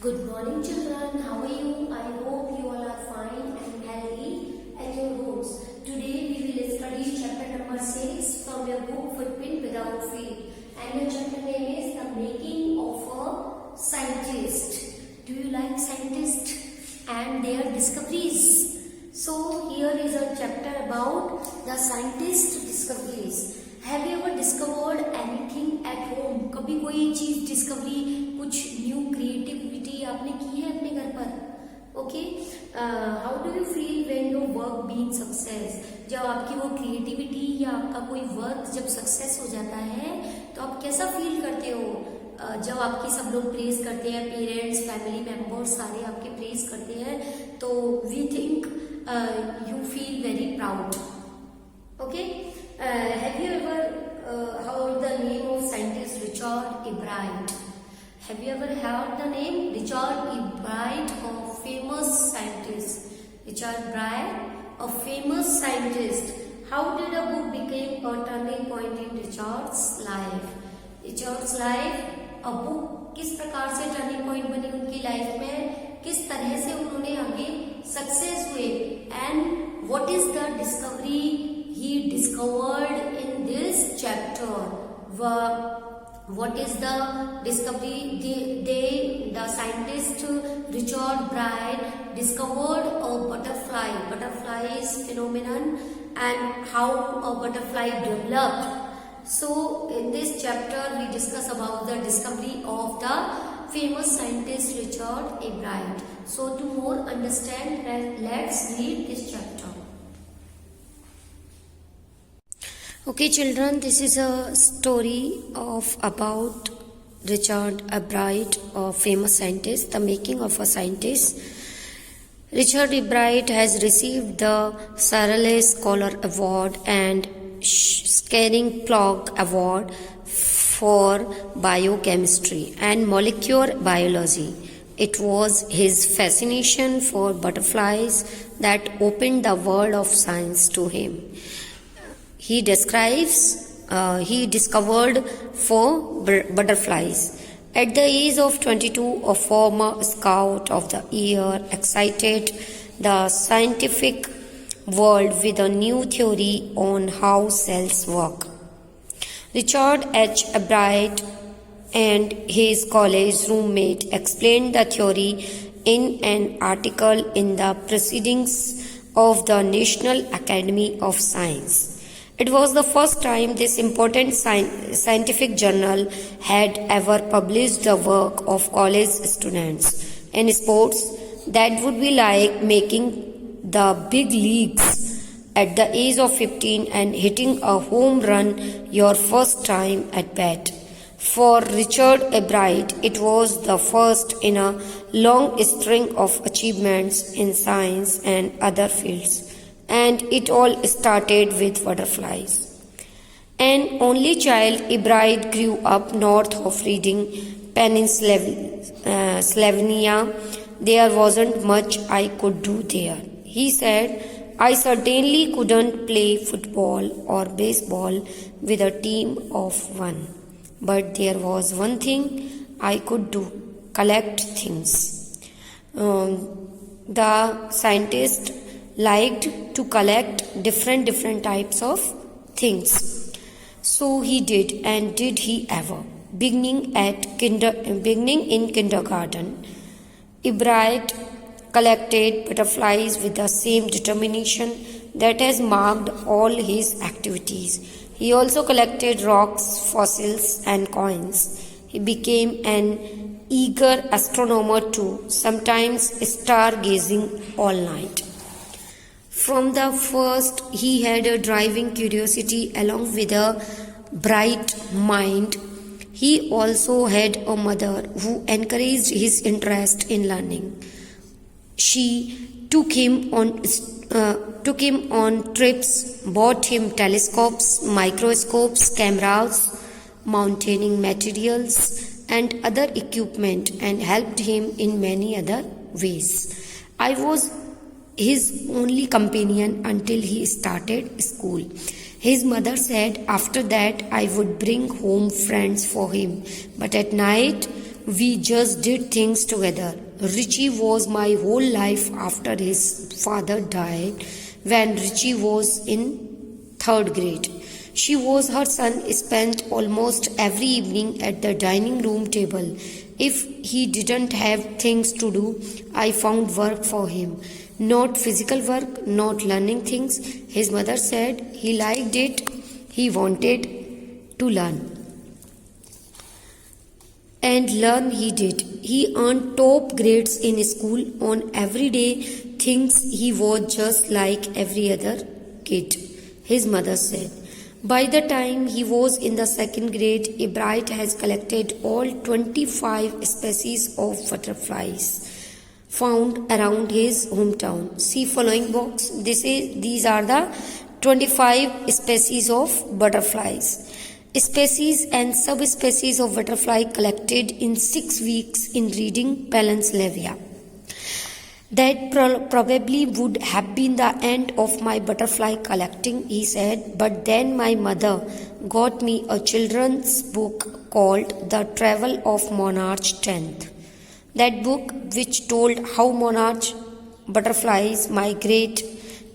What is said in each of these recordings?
Good morning, children. How are you? I hope you all are fine and healthy at your homes. Today we will study chapter number 6 from your book Footprint Without Feet. And your chapter name is The Making of a Scientist. Do you like scientists and their discoveries? So here is a chapter about the scientist discoveries. Have you ever discovered anything at home? कभी कोई चीज discovery, कुछ new creativity आपने की है अपने घर पर? Okay, how do you feel when your work being success? जब आपकी वो क्रिएटिविटी या आपका कोई वर्क जब सक्सेस हो जाता है तो आप कैसा फील करते हो? जब आपकी सब लोग प्रेज करते हैं, पेरेंट्स, फैमिली मेंबर्स सारे आपके प्रेज करते हैं, तो we think you feel very proud. Okay, have you ever heard the name of scientist Richard E. Bright? Have you ever heard the name Richard E. Bright, a famous scientist? Richard Bright, a famous scientist. How did a book become a turning point in Richard's life? Richard's life, a book किस प्रकार से turning point बनी उनकी life में, किस तरह से उन्होंने आगे सक्सेस हुए, and what is the discovery he discovered in this chapter. What is the discovery? The scientist Richard Bright discovered a butterfly's phenomenon and how a butterfly developed. So in this chapter we discuss about the discovery of the famous scientist Richard E. Bright. So to more understand, let's read this chapter. Okay, children, this is a story about Richard E. Bright, a famous scientist, the making of a scientist. Richard E. Bright has received the Sarales Scholar Award and Scaring Plug Award for biochemistry and molecular biology. It was his fascination for butterflies that opened the world of science to him. He discovered 4 butterflies. At the age of 22, a former Scout of the Year excited the scientific world with a new theory on how cells work. Richard H. Bright and his college roommate explained the theory in an article in the Proceedings of the National Academy of Science. It was the first time this important scientific journal had ever published the work of college students. In sports, that would be like making the big leagues at the age of 15 and hitting a home run your first time at bat. For Richard E. Bright, it was the first in a long string of achievements in science and other fields. And it all started with butterflies. An only child, E. Bright grew up north of Reading, Pennsylvania. There wasn't much I could do there. He said, I certainly couldn't play football or baseball with a team of 1. But there was one thing I could do, collect things. The scientist liked to collect different types of things. So he did, and did he ever. Beginning in kindergarten, E. Bright collected butterflies with the same determination that has marked all his activities. He also collected rocks, fossils, and coins. He became an eager astronomer too, sometimes stargazing all night. From the first, he had a driving curiosity along with a bright mind. He also had a mother who encouraged his interest in learning. She took him on trips, bought him telescopes, microscopes, cameras, mountaining materials, and other equipment, and helped him in many other ways. I was his only companion until he started school. His mother said after that I would bring home friends for him, but at night We just did things together. Richie was my whole life after his father died when Richie was in third grade. She was her son, spent almost every evening at the dining room table. If he didn't have things to do, I found work for him. Not physical work, not learning things. His mother said he liked it, he wanted to learn. And learn he did. He earned top grades in school on everyday things. He was just like every other kid, his mother said. By the time he was in the second grade, Ebright has collected all 25 species of butterflies found around his hometown. See following box. These are the 25 species of butterflies. Species and subspecies of butterfly collected in 6 weeks in reading Palinslevia. That probably would have been the end of my butterfly collecting, he said, but then my mother got me a children's book called The Travel of Monarch 10th. That book, which told how monarch butterflies migrate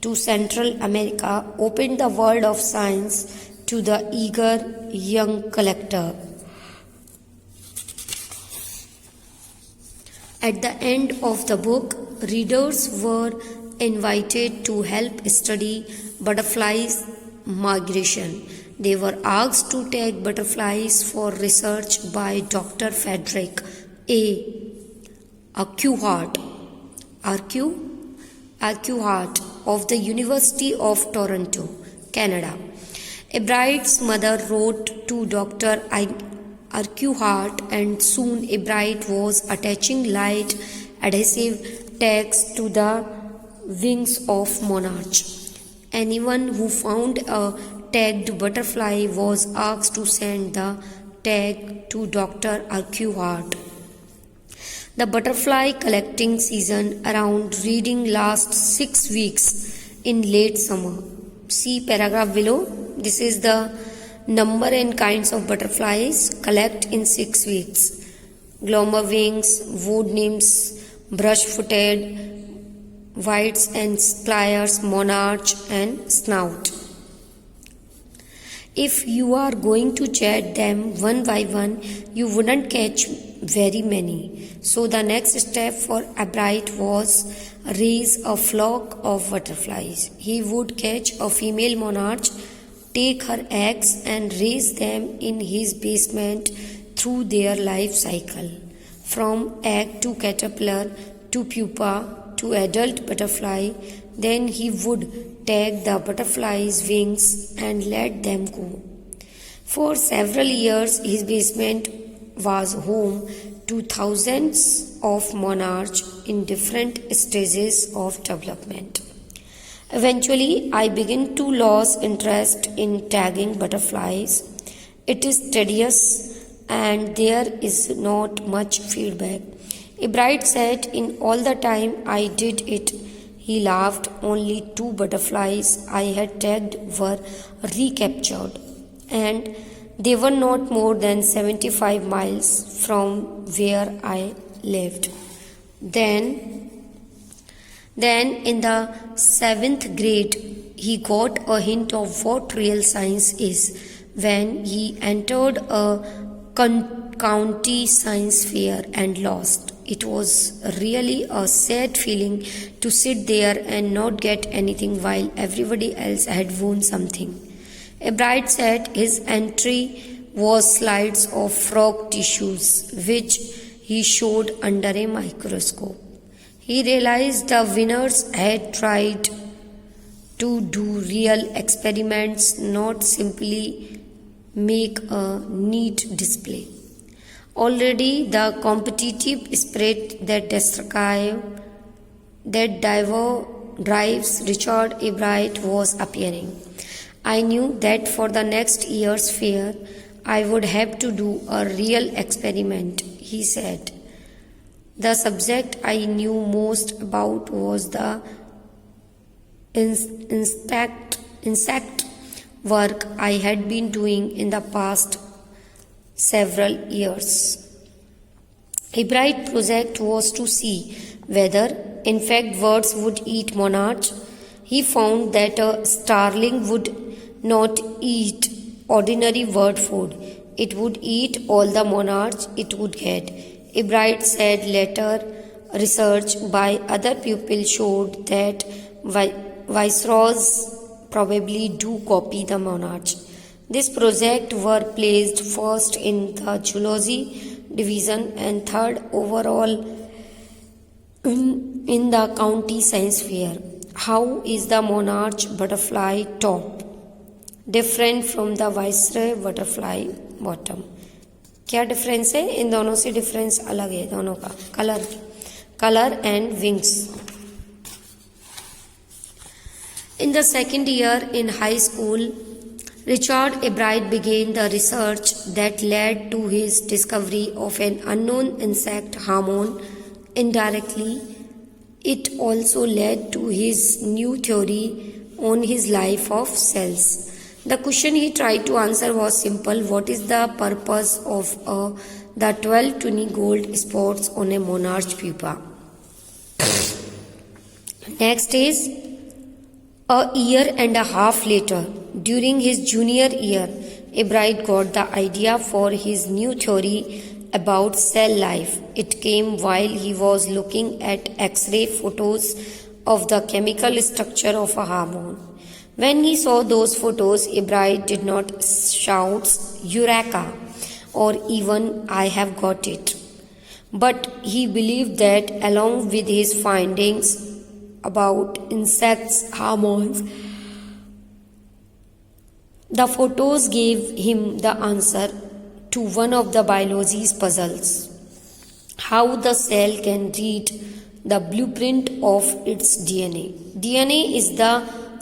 to Central America, opened the world of science to the eager young collector. At the end of the book, readers were invited to help study butterflies' migration. They were asked to tag butterflies for research by Dr. Frederick A. Urquhart of the University of Toronto, Canada. Ebright's mother wrote to Dr. Urquhart, and soon Ebright was attaching light adhesive tags to the wings of monarch. Anyone who found a tagged butterfly was asked to send the tag to Dr. Urquhart. The butterfly collecting season around reading lasts 6 weeks in late summer. See paragraph below. This is the number and kinds of butterflies collect in 6 weeks. Glommerwings, wood nymphs, brush-footed, whites and pliers, monarch and snout. If you are going to chat them one by one, you wouldn't catch very many. So the next step for Ebright was raise a flock of butterflies. He would catch a female monarch, take her eggs and raise them in his basement through their life cycle, from egg to caterpillar to pupa to adult butterfly. Then he would tag the butterfly's wings and let them go. For several years, his basement was home to thousands of monarchs in different stages of development. Eventually, I began to lose interest in tagging butterflies. It is tedious and there is not much feedback. Ebright said, in all the time I did it, he laughed, only 2 butterflies I had tagged were recaptured, and they were not more than 75 miles from where I lived. Then in the 7th grade, he got a hint of what real science is when he entered a county science fair and lost. It was really a sad feeling to sit there and not get anything while everybody else had won something. Ebright said his entry was slides of frog tissues, which he showed under a microscope. He realized the winners had tried to do real experiments, not simply make a neat display. Already the competitive spirit that drives Richard Ebright was appearing. I knew that for the next year's fair, I would have to do a real experiment, he said. The subject I knew most about was the insect work I had been doing in the past several years. Ebright's project was to see whether, in fact, birds would eat monarchs. He found that a starling would not eat ordinary bird food. It would eat all the monarchs it would get. Ebright said later research by other people showed that viceroys probably do copy the monarchs. This project were placed first in the zoology division and third overall in the county science fair. How is the monarch butterfly top different from the viceroy butterfly bottom? क्या difference है? इन दोनों से difference अलग है दोनों का. Colour and wings. In the second year in high school, Richard Ebright began the research that led to his discovery of an unknown insect hormone. Indirectly, it also led to his new theory on his life of cells. The question he tried to answer was simple: what is the purpose of the 12 tiny gold spots on a monarch pupa? Next is a year and a half later, during his junior year, Ebright got the idea for his new theory about cell life. It came while he was looking at X-ray photos of the chemical structure of a hormone. When he saw those photos, Ebright did not shout "Eureka!" or even "I have got it." But he believed that along with his findings about insects' hormones, the photos gave him the answer to one of the biology's puzzles: how the cell can read the blueprint of its DNA. DNA is the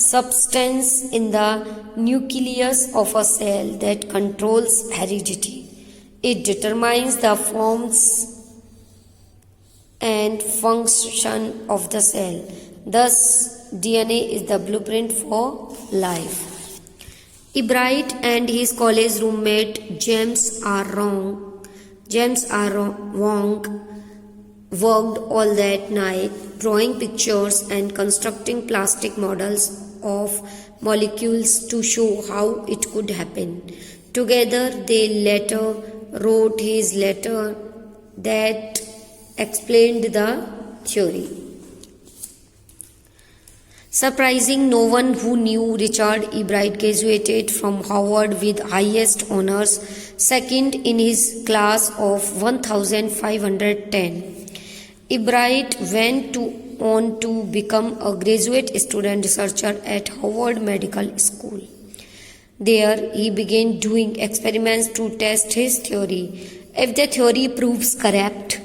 substance in the nucleus of a cell that controls heredity. It determines the forms and function of the cell. Thus, DNA is the blueprint for life. Ebright and his college roommate James R. Wong worked all that night, drawing pictures and constructing plastic models of molecules to show how it could happen. Together, they later wrote his letter that explained the theory. Surprising no one who knew, Richard Ebright graduated from Harvard with highest honors, second in his class of 1510. Ebright went on to become a graduate student researcher at Harvard Medical School. There, he began doing experiments to test his theory. If the theory proves correct,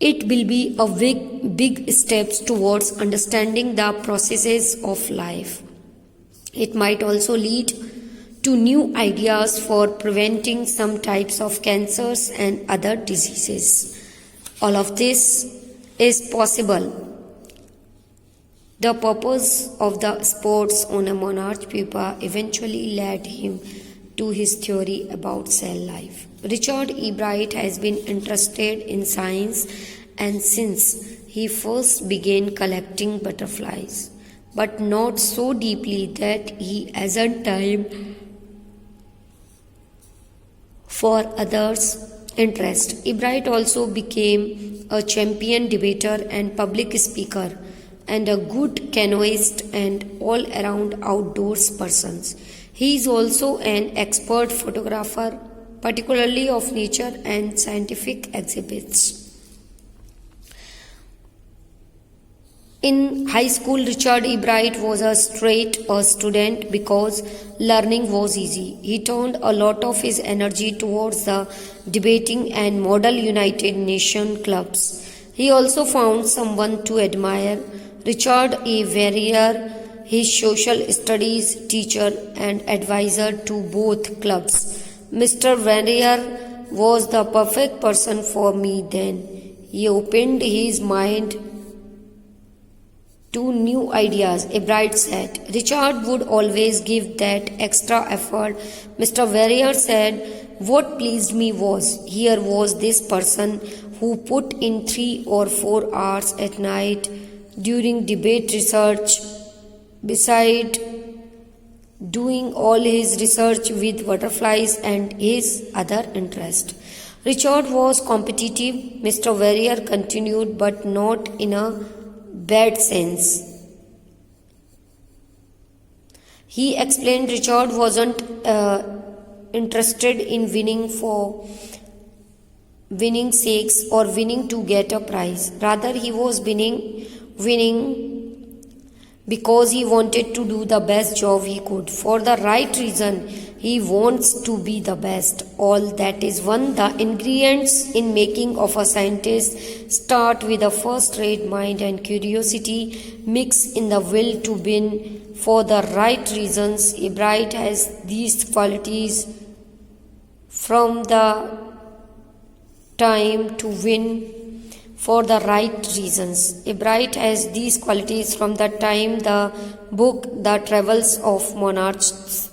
it will be a big step towards understanding the processes of life. It might also lead to new ideas for preventing some types of cancers and other diseases. All of this is possible. The purpose of the spots on a monarch pupa eventually led him to his theory about cell life. Richard Ebright has been interested in science and since he first began collecting butterflies, but not so deeply that he hasn't time for others' interest. Ebright also became a champion debater and public speaker, and a good canoeist and all-around outdoors person. He is also an expert photographer, particularly of nature and scientific exhibits. In high school, Richard Ebright was a straight A student because learning was easy. He turned a lot of his energy towards the debating and Model United Nations clubs. He also found someone to admire, Richard A. Verrier, his social studies teacher and advisor to both clubs. Mr. Verrier was the perfect person for me then. He opened his mind to new ideas, Ebright said. Richard would always give that extra effort. Mr. Verrier said, what pleased me was, here was this person who put in 3 or 4 hours at night during debate research, beside doing all his research with butterflies and his other interest. Richard was competitive, Mr. Verrier continued, but not in a bad sense. He explained Richard wasn't interested in winning for winning sakes or winning to get a prize. Rather, he was winning because he wanted to do the best job he could. For the right reason, he wants to be the best. All that is one. The ingredients in making of a scientist start with a first-rate mind and curiosity, mix in the will to win for the right reasons. Ebright has these qualities from the time to win for the right reasons. Ebright has these qualities from the time the book The Travels of Monarch X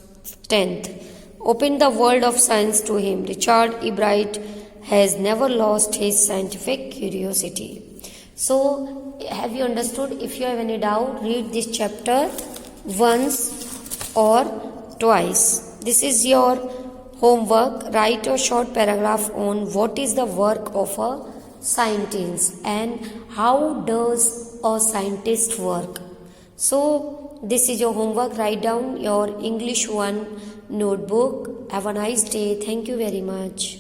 opened the world of science to him. Richard Ebright has never lost his scientific curiosity. So, have you understood? If you have any doubt, read this chapter once or twice. This is your homework. Write a short paragraph on what is the work of a scientist and how does a scientist work. So this is your homework. Write down your English 1 notebook. Have a nice day. Thank you very much.